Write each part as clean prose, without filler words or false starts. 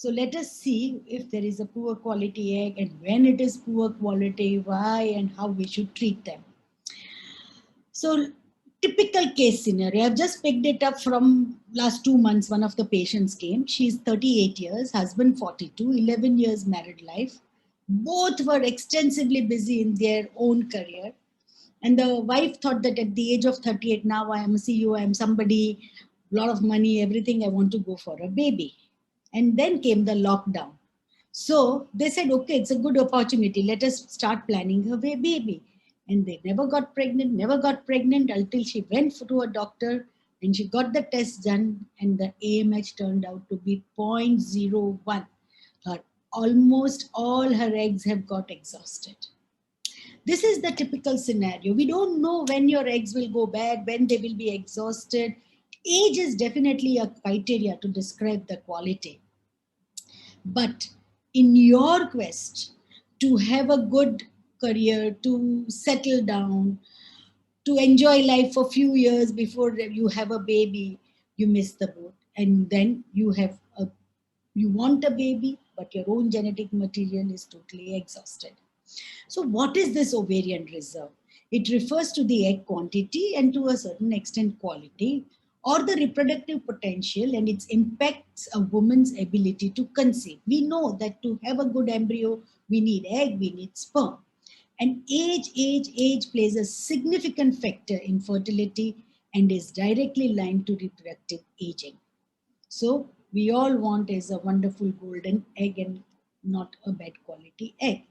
So let us see if there is a poor quality egg and when it is poor quality, why and how we should treat them. So typical case scenario, I've just picked it up from last 2 months. One of the patients came. She's 38 years, husband 42, 11 years married life. Both were extensively busy in their own career. And the wife thought that at the age of 38, now I am a CEO, I am somebody, lot of money, everything, I want to go for a baby. And then came the lockdown. So they said, okay, it's a good opportunity. Let us start planning her baby. And they never got pregnant until she went to a doctor and she got the test done and the AMH turned out to be 0.01. Her, almost all her eggs have got exhausted. This is the typical scenario. We don't know when your eggs will go bad, when they will be exhausted. Age is definitely a criteria to describe the quality. But in your quest to have a good career, to settle down, to enjoy life for a few years before you have a baby, you miss the boat. And then you want a baby, but your own genetic material is totally exhausted. So what is this ovarian reserve? It refers to the egg quantity and to a certain extent quality or the reproductive potential, and it impacts a woman's ability to conceive. We know that to have a good embryo, we need egg, we need sperm. And age plays a significant factor in fertility and is directly linked to reproductive aging. So we all want is a wonderful golden egg and not a bad quality egg.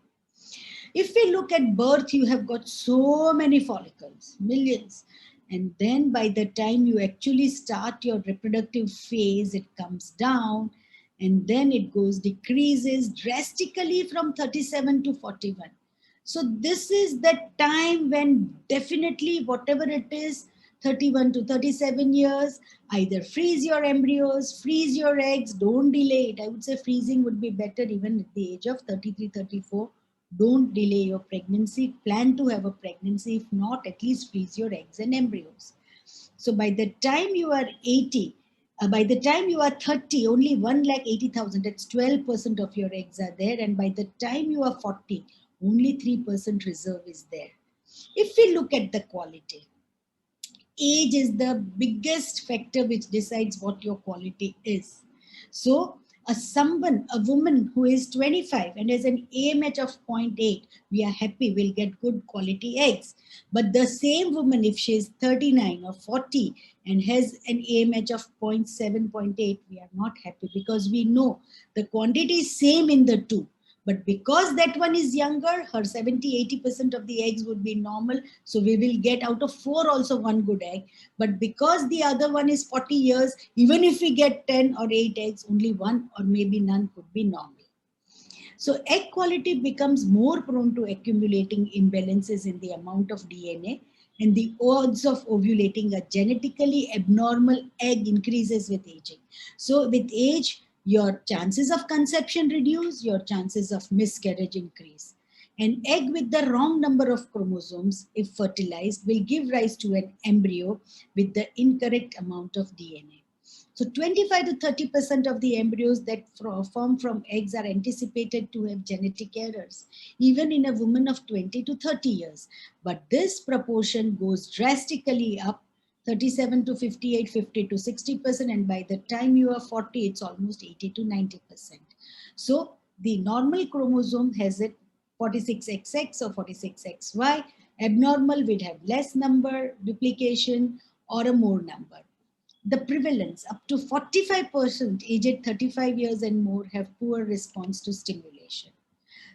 If we look at birth, you have got so many follicles, millions. And then by the time you actually start your reproductive phase, it comes down and then it decreases drastically from 37 to 41. So this is the time when definitely whatever it is, 31 to 37 years, either freeze your embryos, freeze your eggs, don't delay it. I would say freezing would be better even at the age of 33, 34. Don't delay your pregnancy. Plan to have a pregnancy. If not, at least freeze your eggs and embryos. So by the time you are 80, by the time you are 30, only 1,80,000, that's 12% of your eggs are there. And by the time you are 40, only 3% reserve is there. If we look at the quality, age is the biggest factor which decides what your quality is. So a woman who is 25 and has an AMH of 0.8, we are happy, we'll get good quality eggs. But the same woman, if she is 39 or 40 and has an AMH of 0.7, 0.8, we are not happy because we know the quantity is same in the two. But because that one is younger, her 70-80% of the eggs would be normal. So we will get out of 4 also 1 good egg. But because the other one is 40 years, even if we get 10 or 8 eggs, only 1 or maybe none could be normal. So egg quality becomes more prone to accumulating imbalances in the amount of DNA, and the odds of ovulating a genetically abnormal egg increases with aging. So with age, your chances of conception reduce, your chances of miscarriage increase. An egg with the wrong number of chromosomes, if fertilized, will give rise to an embryo with the incorrect amount of DNA. So 25 to 30% of the embryos that form from eggs are anticipated to have genetic errors, even in a woman of 20 to 30 years. But this proportion goes drastically up, 37 to 58, 50 to 60%, and by the time you are 40, it's almost 80 to 90%. So the normal chromosome has it 46XX or 46XY. Abnormal would have less number, duplication, or a more number. The prevalence, up to 45% aged 35 years and more, have poor response to stimulation.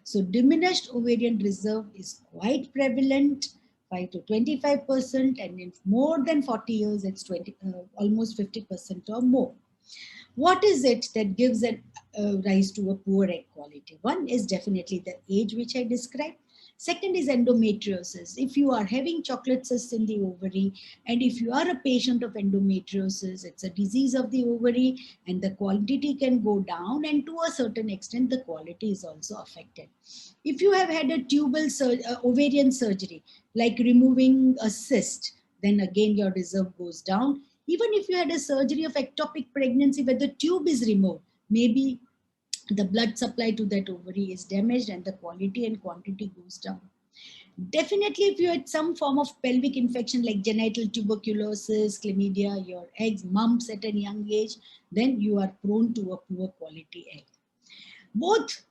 So diminished ovarian reserve is quite prevalent, 5 to 25%, and in more than 40 years, it's almost 50% or more. What is it that gives a rise to a poor egg quality? One is definitely the age, which I described. Second is endometriosis. If you are having chocolate cysts in the ovary, and if you are a patient of endometriosis, it's a disease of the ovary, and the quantity can go down, and to a certain extent, the quality is also affected. If you have had a ovarian surgery, like removing a cyst, then again your reserve goes down. Even if you had a surgery of ectopic pregnancy where the tube is removed, maybe the blood supply to that ovary is damaged and the quality and quantity goes down. Definitely, if you had some form of pelvic infection like genital tuberculosis, chlamydia, your eggs mumps at a young age, then you are prone to a poor quality egg. Both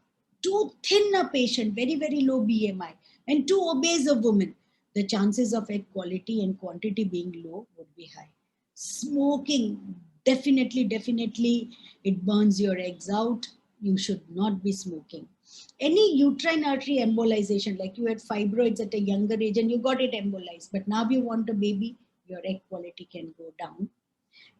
too thin a patient, very, very low BMI, and too obese a woman, the chances of egg quality and quantity being low would be high. Smoking, definitely, it burns your eggs out. You should not be smoking. Any uterine artery embolization, like you had fibroids at a younger age and you got it embolized, but now you want a baby, your egg quality can go down.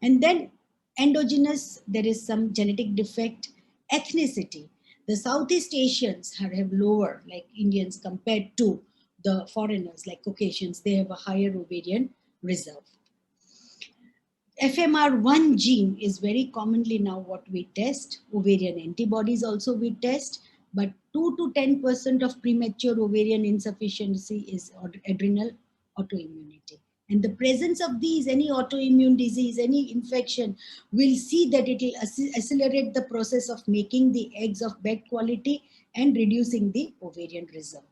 And then endogenous, there is some genetic defect. Ethnicity, the Southeast Asians have lower, like Indians, compared to the foreigners like Caucasians. They have a higher ovarian reserve. FMR1 gene is very commonly now what we test. Ovarian antibodies also we test, but 2 to 10% of premature ovarian insufficiency is adrenal autoimmunity. And the presence of these, any autoimmune disease, any infection, will see that it will accelerate the process of making the eggs of bad quality and reducing the ovarian reserve.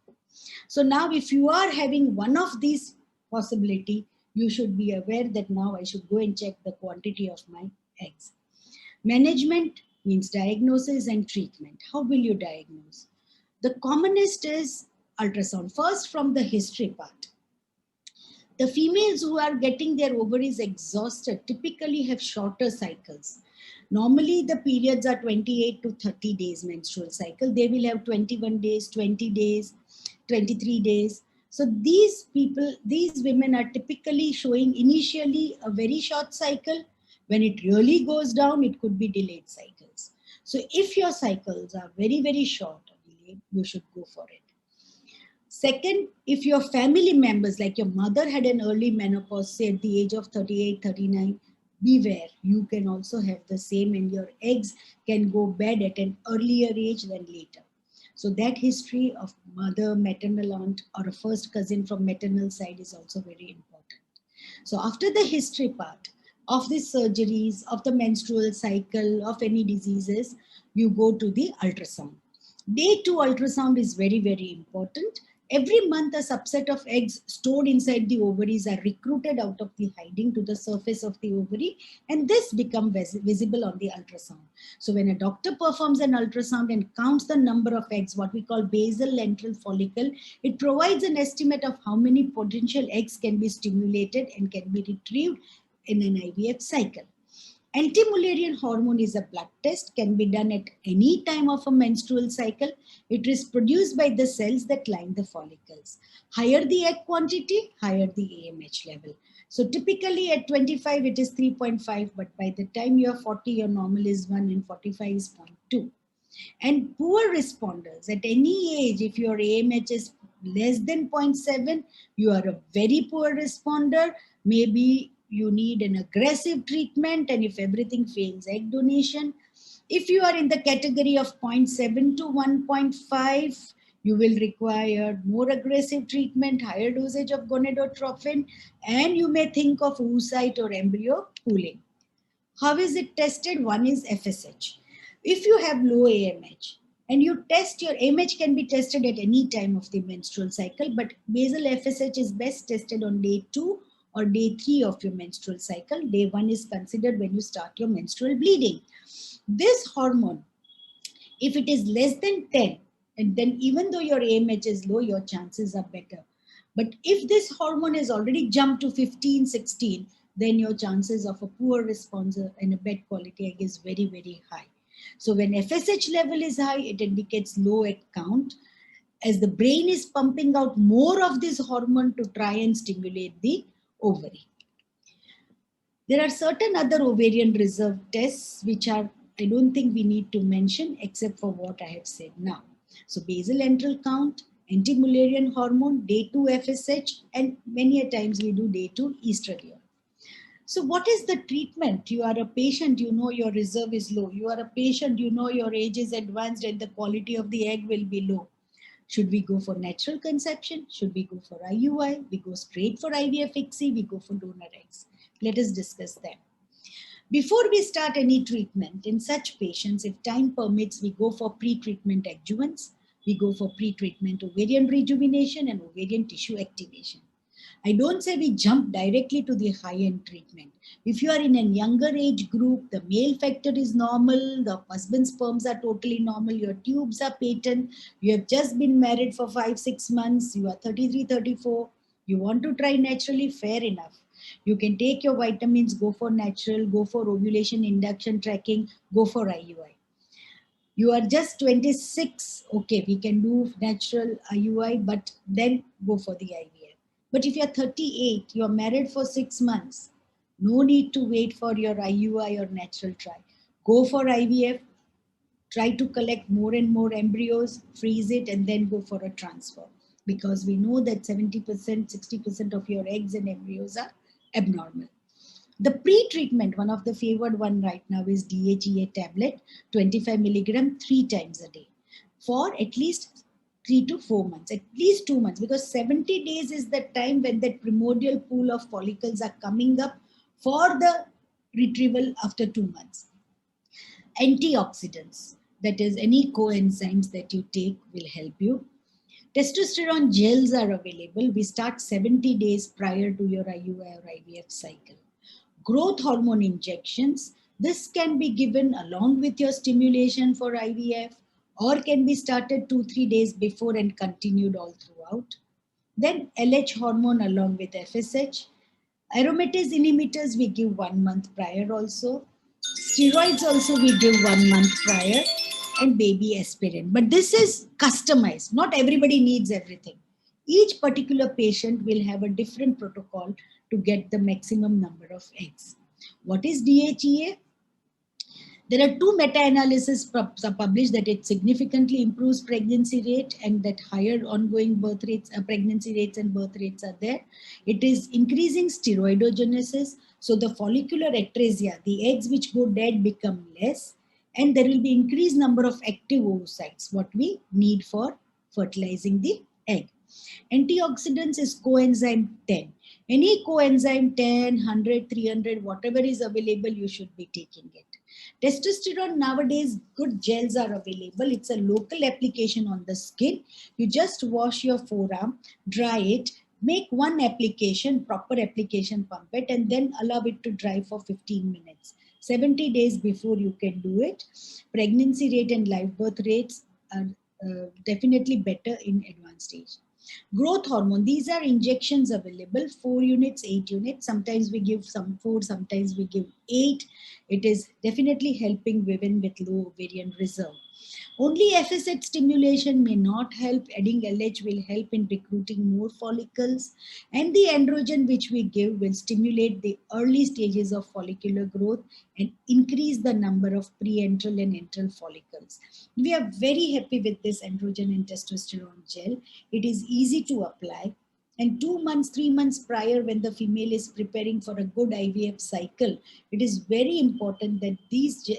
So now if you are having one of these possibility, you should be aware that now I should go and check the quantity of my eggs. Management means diagnosis and treatment. How will you diagnose? The commonest is ultrasound. First, from the history part. The females who are getting their ovaries exhausted typically have shorter cycles. Normally, the periods are 28 to 30 days menstrual cycle. They will have 21 days, 20 days, 23 days. So these people, these women are typically showing initially a very short cycle. When it really goes down, it could be delayed cycles. So if your cycles are very, very short or delayed, you should go for it. Second, if your family members, like your mother had an early menopause, say at the age of 38, 39, beware. You can also have the same and your eggs can go bad at an earlier age than later. So that history of mother, maternal aunt, or a first cousin from maternal side is also very important. So after the history part of the surgeries, of the menstrual cycle, of any diseases, you go to the ultrasound. Day 2 ultrasound is very, very important. Every month, a subset of eggs stored inside the ovaries are recruited out of the hiding to the surface of the ovary, and this becomes visible on the ultrasound. So when a doctor performs an ultrasound and counts the number of eggs, what we call basal ventral follicle, it provides an estimate of how many potential eggs can be stimulated and can be retrieved in an IVF cycle. Anti-Mullerian hormone is a blood test, can be done at any time of a menstrual cycle. It is produced by the cells that line the follicles. Higher the egg quantity, higher the AMH level. So typically at 25, it is 3.5, but by the time you are 40, your normal is 1 and 45 is 0.2. And poor responders at any age, if your AMH is less than 0.7, you are a very poor responder. Maybe you need an aggressive treatment, and if everything fails, egg donation. If you are in the category of 0.7 to 1.5, you will require more aggressive treatment, higher dosage of gonadotropin, and you may think of oocyte or embryo pooling. How is it tested? One is FSH. If you have low AMH and you test, your AMH can be tested at any time of the menstrual cycle, but basal FSH is best tested on day 2 or day 3 of your menstrual cycle. Day 1 is considered when you start your menstrual bleeding. This hormone, if it is less than 10, and then even though your AMH is low, your chances are better. But if this hormone has already jumped to 15, 16, then your chances of a poor response and a bad quality egg is very, very high. So when FSH level is high, it indicates low egg count, as the brain is pumping out more of this hormone to try and stimulate the ovary. There are certain other ovarian reserve tests which are, I don't think we need to mention except for what I have said now. So basal ventral count, anti-Mullerian hormone, day 2 FSH, and many a times we do day 2 estradiol. So what is the treatment? You are a patient, you know your reserve is low. You are a patient, you know your age is advanced and the quality of the egg will be low. Should we go for natural conception? Should we go for IUI? We go straight for IVF ICSI, we go for donor eggs. Let us discuss them. Before we start any treatment in such patients, if time permits, we go for pre-treatment adjuvants, we go for pre-treatment ovarian rejuvenation and ovarian tissue activation. I don't say we jump directly to the high-end treatment. If you are in a younger age group, the male factor is normal, the husband's sperms are totally normal, your tubes are patent, you have just been married for 5-6 months, you are 33, 34, you want to try naturally, fair enough. You can take your vitamins, go for natural, go for ovulation induction tracking, go for IUI. You are just 26, okay, we can do natural IUI, but then go for the IVF. But if you're 38, you're married for 6 months, no need to wait for your IUI or natural try. Go for IVF, try to collect more and more embryos, freeze it, and then go for a transfer. Because we know that 70%, 60% of your eggs and embryos are abnormal. The pre-treatment, one of the favored one right now is DHEA tablet, 25 milligram 3 times a day for at least 3 to 4 months, at least 2 months, because 70 days is the time when that primordial pool of follicles are coming up for the retrieval after 2 months. Antioxidants, that is any coenzymes that you take will help you. Testosterone gels are available. We start 70 days prior to your IUI or IVF cycle. Growth hormone injections, this can be given along with your stimulation for IVF or can be started 2-3 days before and continued all throughout. Then LH hormone along with FSH. Aromatase inhibitors we give 1 month prior also. Steroids also we give 1 month prior, and baby aspirin. But this is customized. Not everybody needs everything. Each particular patient will have a different protocol to get the maximum number of eggs. What is DHEA? There are 2 meta-analyses published that it significantly improves pregnancy rate and that higher ongoing birth rates, pregnancy rates and birth rates are there. It is increasing steroidogenesis. So the follicular atresia, the eggs which go dead become less, and there will be increased number of active oocytes, what we need for fertilizing the egg. Antioxidants is coenzyme 10. Any coenzyme 10, 100, 300, whatever is available, you should be taking it. Testosterone nowadays, good gels are available. It's a local application on the skin. You just wash your forearm, dry it, make one application, proper application, pump it, and then allow it to dry for 15 minutes. 70 days before you can do it. Pregnancy rate and live birth rates are definitely better in advanced stage. Growth hormone, these are injections available, 4 units, 8 units. Sometimes we give some 4, sometimes we give 8. It is definitely helping women with low ovarian reserve. Only FSH stimulation may not help. Adding LH will help in recruiting more follicles. And the androgen which we give will stimulate the early stages of follicular growth and increase the number of pre-antral and antral follicles. We are very happy with this androgen and testosterone gel. It is easy to apply. And 2 months, 3 months prior, when the female is preparing for a good IVF cycle, it is very important that these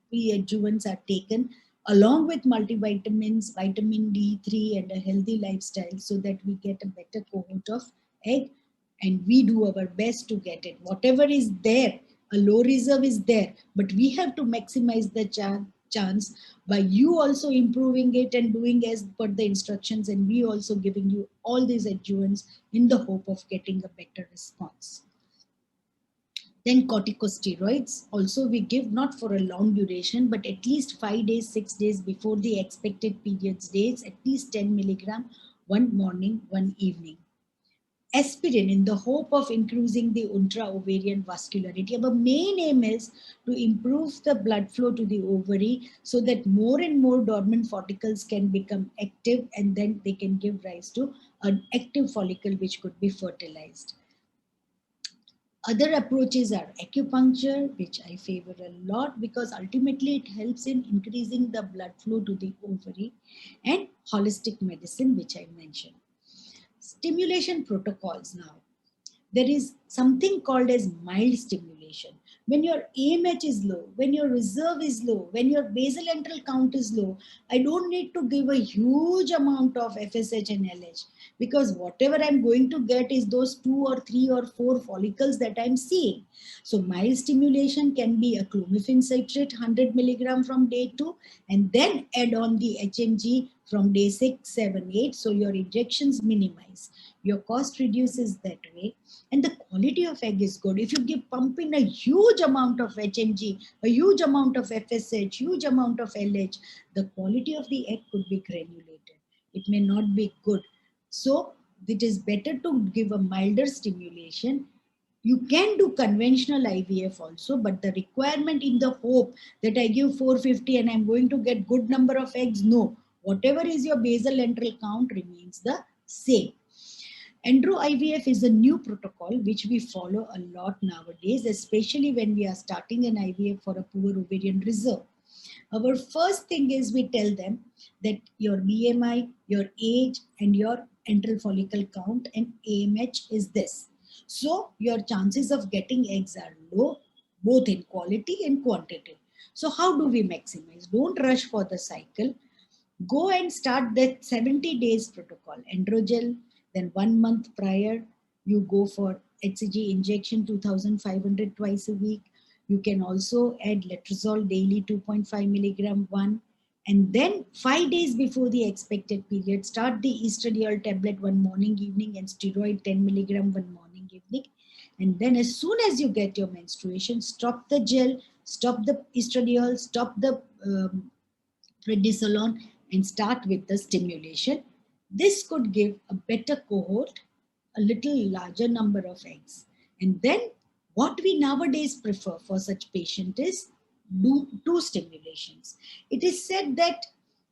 pre-adjuvants are taken along with multivitamins, vitamin D3 and a healthy lifestyle so that we get a better cohort of egg and we do our best to get it. Whatever is there, a low reserve is there, but we have to maximize the chance by you also improving it and doing as per the instructions and we also giving you all these adjuvants in the hope of getting a better response. Then corticosteroids, also we give not for a long duration, but at least 5 days, 6 days before the expected periods days, at least 10 milligram, one morning, one evening. Aspirin in the hope of increasing the intra-ovarian vascularity. Our main aim is to improve the blood flow to the ovary so that more and more dormant follicles can become active and then they can give rise to an active follicle which could be fertilized. Other approaches are acupuncture, which I favor a lot because ultimately it helps in increasing the blood flow to the ovary, and holistic medicine, which I mentioned. Stimulation protocols now. There is something called as mild stimulation. When your AMH is low, when your reserve is low, when your basal antral count is low, I don't need to give a huge amount of FSH and LH, because whatever I'm going to get is those 2 or 3 or 4 follicles that I'm seeing. So mild stimulation can be a clomiphene citrate 100 milligram from day 2, and then add on the HMG from day 6, 7, 8. So your injections minimize. Your cost reduces that way, and the quality of egg is good. If you give pump in a huge amount of HMG, a huge amount of FSH, huge amount of LH, the quality of the egg could be granulated. It may not be good. So it is better to give a milder stimulation. You can do conventional IVF also, but the requirement in the hope that I give 450 and I'm going to get good number of eggs, no. Whatever is your basal antral count remains the same. Andro IVF is a new protocol which we follow a lot nowadays, especially when we are starting an IVF for a poor ovarian reserve. Our first thing is we tell them that your BMI, your age, and your antral follicle count and AMH is this. So your chances of getting eggs are low, both in quality and quantity. So how do we maximize? Don't rush for the cycle. Go and start that 70 days protocol. Androgel, then 1 month prior, you go for HCG injection 2500 twice a week. You can also add letrozole daily 2.5 milligram one. And then 5 days before the expected period, start the estradiol tablet one morning, evening, and steroid 10 milligram one morning, evening. And then as soon as you get your menstruation, stop the gel, stop the estradiol, stop the prednisolone, and start with the stimulation. This could give a better cohort, a little larger number of eggs. And then what we nowadays prefer for such patient is do 2 stimulations. It is said that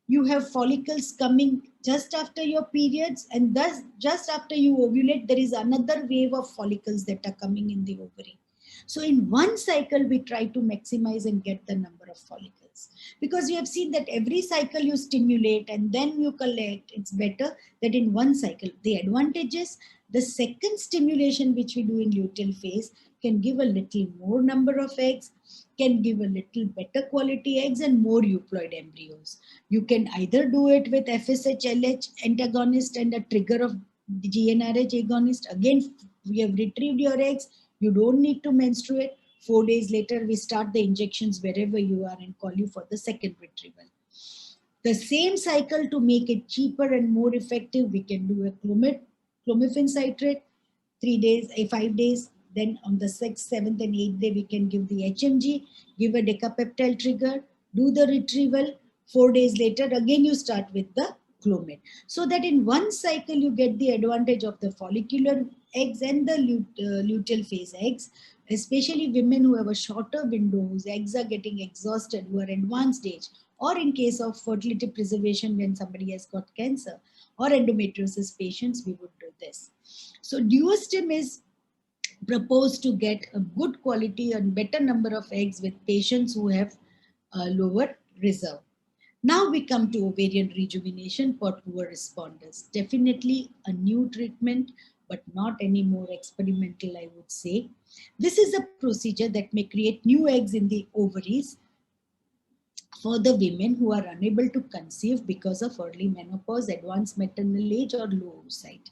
you have follicles coming just after your periods, and thus just after you ovulate, there is another wave of follicles that are coming in the ovary. So in one cycle, we try to maximize and get the number of follicles, because we have seen that every cycle you stimulate and then you collect. It's better that in one cycle. The advantage is the second stimulation which we do in luteal phase can give a little more number of eggs, can give a little better quality eggs and more euploid embryos. You can either do it with FSH LH antagonist and a trigger of GnRH agonist. Again, we have retrieved your eggs. You don't need to menstruate. 4 days later, we start the injections wherever you are and call you for the second retrieval. The same cycle, to make it cheaper and more effective, we can do a clomiphene citrate, 3 days, 5 days. Then on the 6th, 7th, and 8th day, we can give the HMG, give a decapeptyl trigger, do the retrieval. 4 days later, again you start with the clomid. So that in one cycle, you get the advantage of the follicular eggs and the luteal phase eggs, especially women who have a shorter window, whose eggs are getting exhausted, who are advanced age, or in case of fertility preservation when somebody has got cancer or endometriosis patients, we would do this. So Duostim is proposed to get a good quality and better number of eggs with patients who have a lower reserve. Now we come to ovarian rejuvenation for poor responders. Definitely a new treatment, but not any more experimental, I would say. This is a procedure that may create new eggs in the ovaries for the women who are unable to conceive because of early menopause, advanced maternal age, or low oocyte.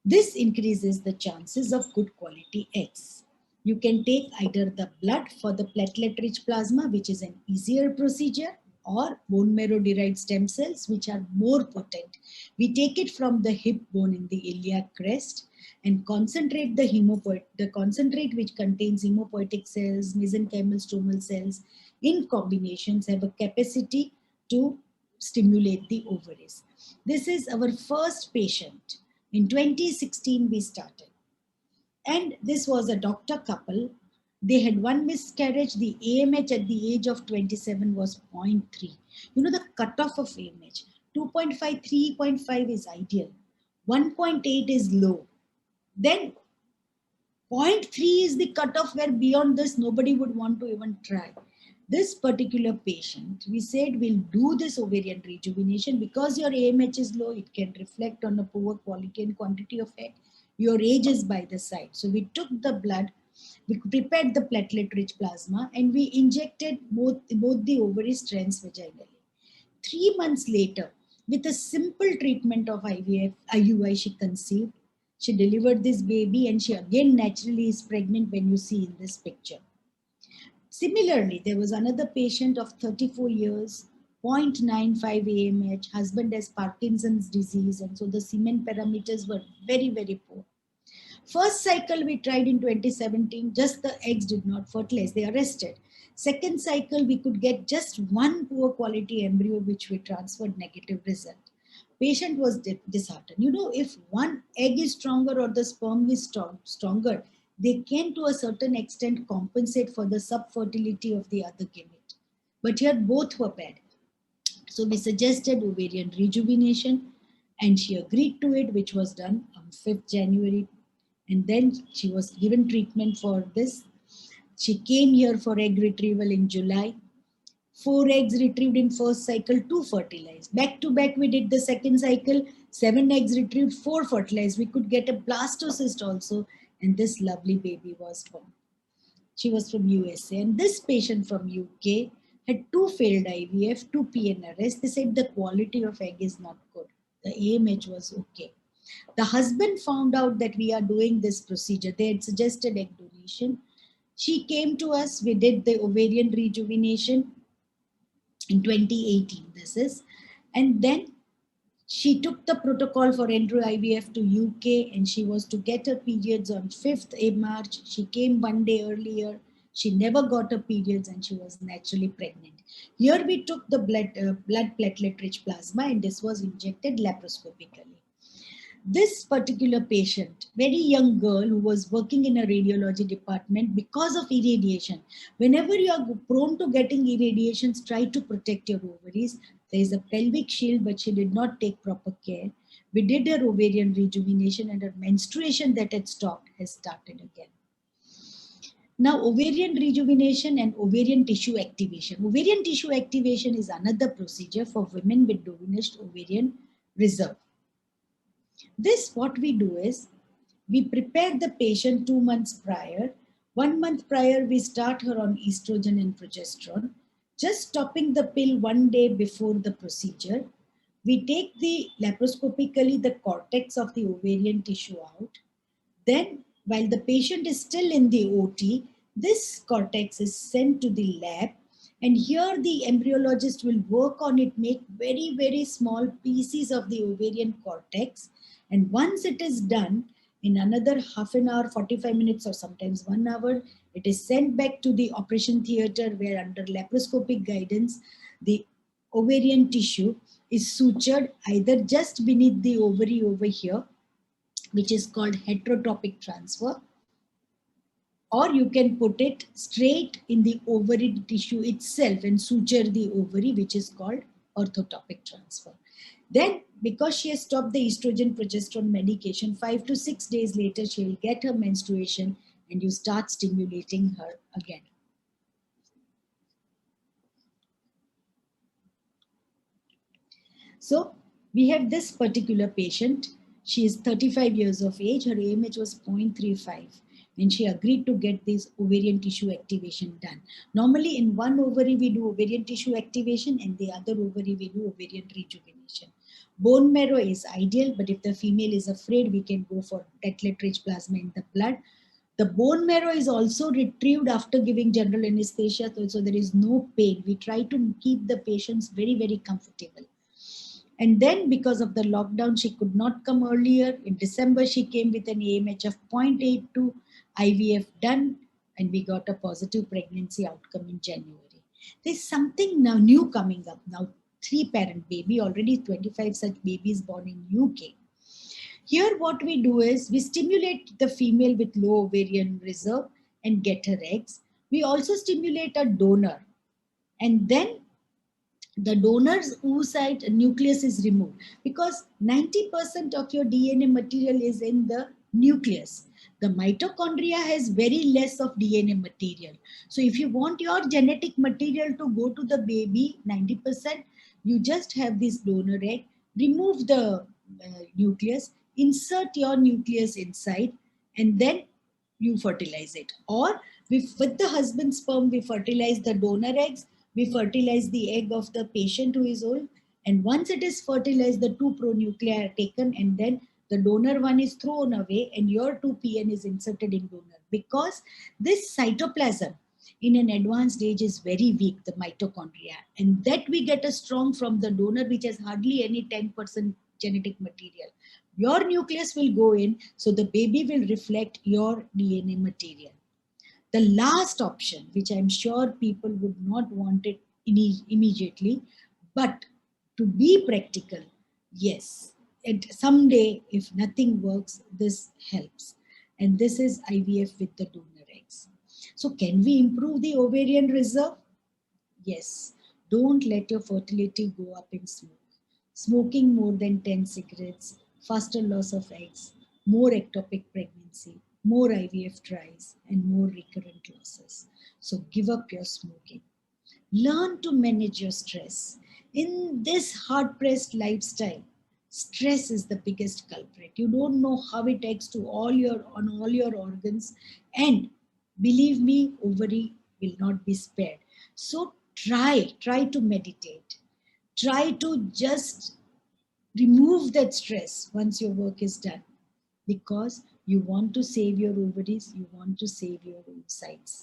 This increases the chances of good quality eggs. You can take either the blood for the platelet-rich plasma, which is an easier procedure, or bone marrow derived stem cells, which are more potent. We take it from the hip bone in the iliac crest and concentrate the concentrate which contains hemopoietic cells, mesenchymal stromal cells in combinations have a capacity to stimulate the ovaries. This is our first patient. In 2016, we started. And this was a doctor couple. They had one miscarriage. The AMH at the age of 27 was 0.3. You know the cutoff of AMH. 2.5, 3.5 is ideal. 1.8 is low. Then 0.3 is the cutoff where beyond this, nobody would want to even try. This particular patient, we said we'll do this ovarian rejuvenation because your AMH is low. It can reflect on a poor quality and quantity of egg. Your age is by the side. So we took the blood We prepared the platelet-rich plasma and we injected both the ovaries transvaginally. 3 months later, with a simple treatment of IVF, IUI, she conceived. She delivered this baby and she again naturally is pregnant when you see in this picture. Similarly, there was another patient of 34 years, 0.95 AMH, husband has Parkinson's disease, and so the semen parameters were very, very poor. First cycle we tried in 2017, just the eggs did not fertilize, they arrested. Second cycle, we could get just one poor quality embryo, which we transferred negative result. Patient was disheartened. You know, if one egg is stronger or the sperm is stronger, they can to a certain extent compensate for the subfertility of the other gamete. But here both were bad. So we suggested ovarian rejuvenation and she agreed to it, which was done on 5th January. And then she was given treatment for this. She came here for egg retrieval in July. 4 eggs retrieved in first cycle, 2 fertilized. Back to back, we did the second cycle, 7 eggs retrieved, 4 fertilized. We could get a blastocyst also, and this lovely baby was born. She was from USA, and this patient from UK had 2 failed IVF, 2 PNRS. They said the quality of egg is not good. The AMH was okay. The husband found out that we are doing this procedure. They had suggested egg donation. She came to us. We did the ovarian rejuvenation in 2018. This is, and then she took the protocol for Andrew IVF to UK, and she was to get her periods on 5th March. She came one day earlier. She never got her periods and she was naturally pregnant. Here we took the blood platelet-rich plasma and this was injected laparoscopically. This particular patient, very young girl who was working in a radiology department, because of irradiation, whenever you are prone to getting irradiations, try to protect your ovaries. There is a pelvic shield, but she did not take proper care. We did her ovarian rejuvenation and her menstruation that had stopped has started again. Now, ovarian rejuvenation and ovarian tissue activation. Ovarian tissue activation is another procedure for women with diminished ovarian reserve. This, what we do is, we prepare the patient 2 months prior. 1 month prior, we start her on estrogen and progesterone, just stopping the pill 1 day before the procedure. We take the laparoscopically the cortex of the ovarian tissue out. Then, while the patient is still in the OT, this cortex is sent to the lab, and here the embryologist will work on it, make very, very small pieces of the ovarian cortex. And once it is done, in another half an hour, 45 minutes, or sometimes 1 hour, it is sent back to the operation theater where under laparoscopic guidance, the ovarian tissue is sutured either just beneath the ovary over here, which is called heterotopic transfer, or you can put it straight in the ovary tissue itself and suture the ovary, which is called orthotopic transfer. Then, because she has stopped the estrogen progesterone medication, 5 to 6 days later, she will get her menstruation and you start stimulating her again. So, we have this particular patient. She is 35 years of age. Her AMH was 0.35. And she agreed to get this ovarian tissue activation done. Normally, in one ovary, we do ovarian tissue activation, and the other ovary, we do ovarian rejuvenation. Bone marrow is ideal, but if the female is afraid, we can go for platelet-rich plasma in the blood. The bone marrow is also retrieved after giving general anesthesia, so there is no pain. We try to keep the patients very, very comfortable. And then because of the lockdown, she could not come earlier. In December, she came with an AMH of 0.82, IVF done, and we got a positive pregnancy outcome in January. There's something now new coming up now. 3-parent baby, already 25 such babies born in UK. Here what we do is we stimulate the female with low ovarian reserve and get her eggs. We also stimulate a donor, and then the donor's oocyte nucleus is removed, because 90% of your DNA material is in the nucleus. The mitochondria has very less of DNA material. So if you want your genetic material to go to the baby, 90%, you just have this donor egg, remove the nucleus, insert your nucleus inside, and then you fertilize it. Or with the husband's sperm, we fertilize the donor eggs, we fertilize the egg of the patient who is old. And once it is fertilized, the two pronuclei are taken, and then the donor one is thrown away and your 2PN is inserted in donor. Because this cytoplasm in an advanced age is very weak, the mitochondria, and that we get a strong from the donor, which has hardly any 10% genetic material. Your nucleus will go in, so the baby will reflect your DNA material. The last option, which I'm sure people would not want it immediately, but to be practical, yes, and someday if nothing works, this helps. And this is IVF with the donor eggs. So can we improve the ovarian reserve? Yes. Don't let your fertility go up in smoke. Smoking more than 10 cigarettes, faster loss of eggs, more ectopic pregnancy, more IVF tries, and more recurrent losses. So give up your smoking. Learn to manage your stress. In this hard pressed lifestyle, stress is the biggest culprit. You don't know how it acts to on all your organs, and believe me, ovary will not be spared. So try to meditate. Try to just remove that stress once your work is done, because you want to save your ovaries, you want to save your oocytes.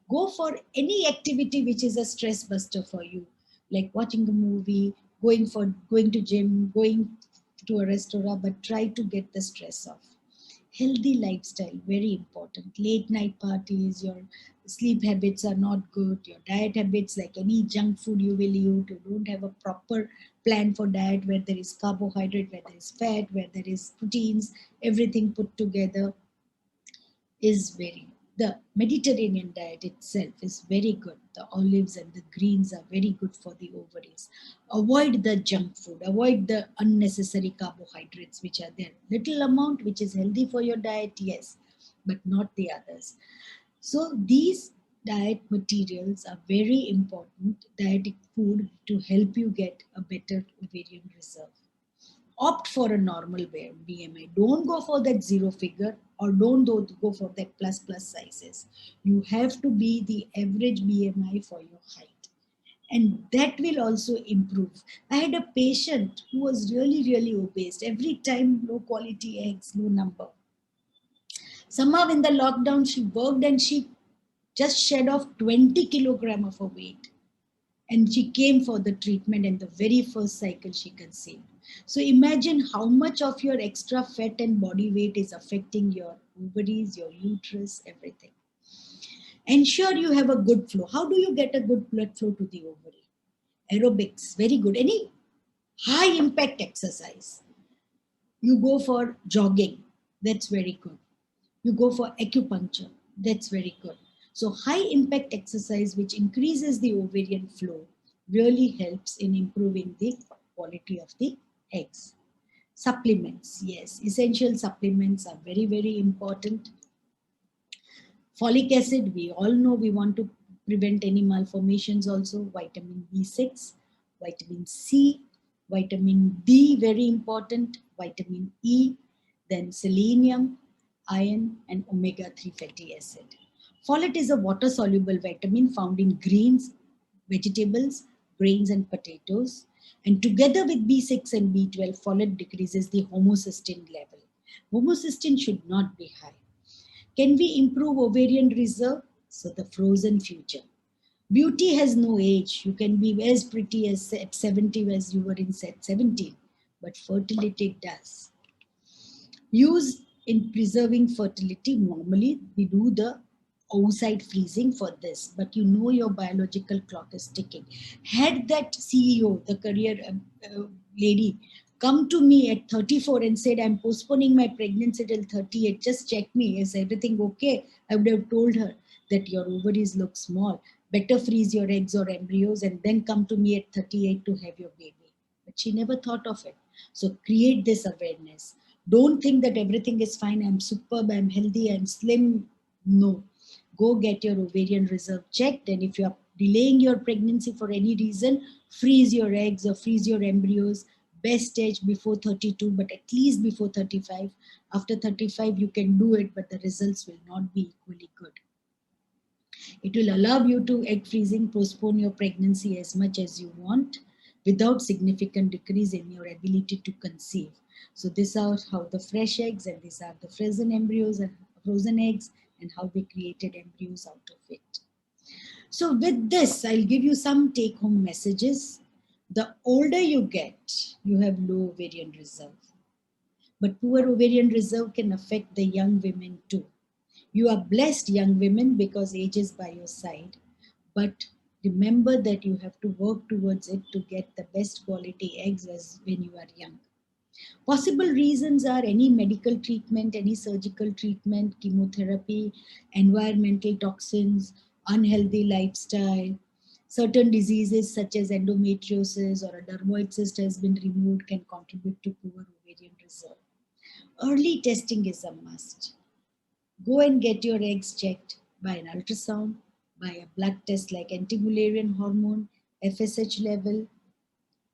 Go for any activity which is a stress buster for you, like watching a movie, going to gym, going to a restaurant, but try to get the stress off. Healthy lifestyle, very important. Late night parties, your sleep habits are not good, your diet habits, like any junk food you will eat, you don't have a proper plan for diet where there is carbohydrate, where there is fat, where there is proteins, everything put together is very, the Mediterranean diet itself is very good. The olives and the greens are very good for the ovaries. Avoid the junk food, avoid the unnecessary carbohydrates which are there. Little amount which is healthy for your diet, yes, but not the others. So these diet materials are very important, dietic food, to help you get a better ovarian reserve. Opt for a normal BMI. Don't go for that zero figure, or don't go for that plus sizes. You have to be the average BMI for your height. And that will also improve. I had a patient who was really obese. Every time low quality eggs, low number. Somehow in the lockdown, she worked and she just shed off 20 kilogram of her weight, and she came for the treatment, and the very first cycle she conceived. So imagine how much of your extra fat and body weight is affecting your ovaries, your uterus, everything. Ensure you have a good flow. How do you get a good blood flow to the ovary? Aerobics, very good. Any high impact exercise. You go for jogging, that's very good. You go for acupuncture, that's very good. So high impact exercise which increases the ovarian flow really helps in improving the quality of the eggs. Supplements, yes, essential supplements are very important. Folic acid, we all know we want to prevent any malformations also. Vitamin B6, vitamin C, vitamin D, very important, vitamin E, then selenium, iron, and omega-3 fatty acid. Folate is a water-soluble vitamin found in greens, vegetables, grains, and potatoes. And together with B6 and B12, folate decreases the homocysteine level. Homocysteine should not be high. Can we improve ovarian reserve? So the frozen future. Beauty has no age. You can be as pretty as at 70 as you were in 17, but fertility does. Use in preserving fertility, normally we do the oocyte freezing for this, but you know your biological clock is ticking. Had that CEO, the career lady, come to me at 34 and said, I'm postponing my pregnancy till 38, just check me, is everything okay? I would have told her that your ovaries look small, better freeze your eggs or embryos and then come to me at 38 to have your baby. But she never thought of it. So create this awareness. Don't think that everything is fine, I'm superb, I'm healthy, I'm slim. No. Go get your ovarian reserve checked, and if you are delaying your pregnancy for any reason, freeze your eggs or freeze your embryos. best age before 32, but at least before 35. After 35, you can do it, but the results will not be equally good. It will allow you to egg freezing, postpone your pregnancy as much as you want without significant decrease in your ability to conceive. So these are how the fresh eggs, and these are the frozen embryos and frozen eggs, and how they created embryos out of it. So with this, I'll give you some take home messages. The older you get, you have low ovarian reserve. But poor ovarian reserve can affect the young women too. You are blessed, young women, because age is by your side. But remember that you have to work towards it to get the best quality eggs as when you are young. Possible reasons are any medical treatment, any surgical treatment, chemotherapy, environmental toxins, unhealthy lifestyle. Certain diseases such as endometriosis or a dermoid cyst has been removed can contribute to poor ovarian reserve. Early testing is a must. Go and get your eggs checked by an ultrasound, by a blood test like anti-mullerian hormone, FSH level,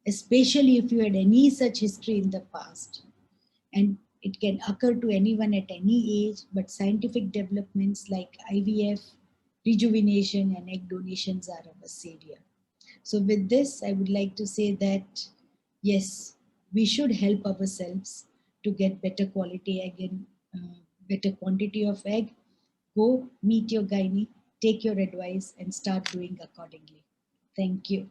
especially if you had any such history in the past. And it can occur to anyone at any age, but scientific developments like IVF, rejuvenation, and egg donations are our savior. So, with this, I would like to say that yes, we should help ourselves to get better quality egg and better quantity of egg. Go meet your gynae, take your advice, and start doing accordingly. Thank you.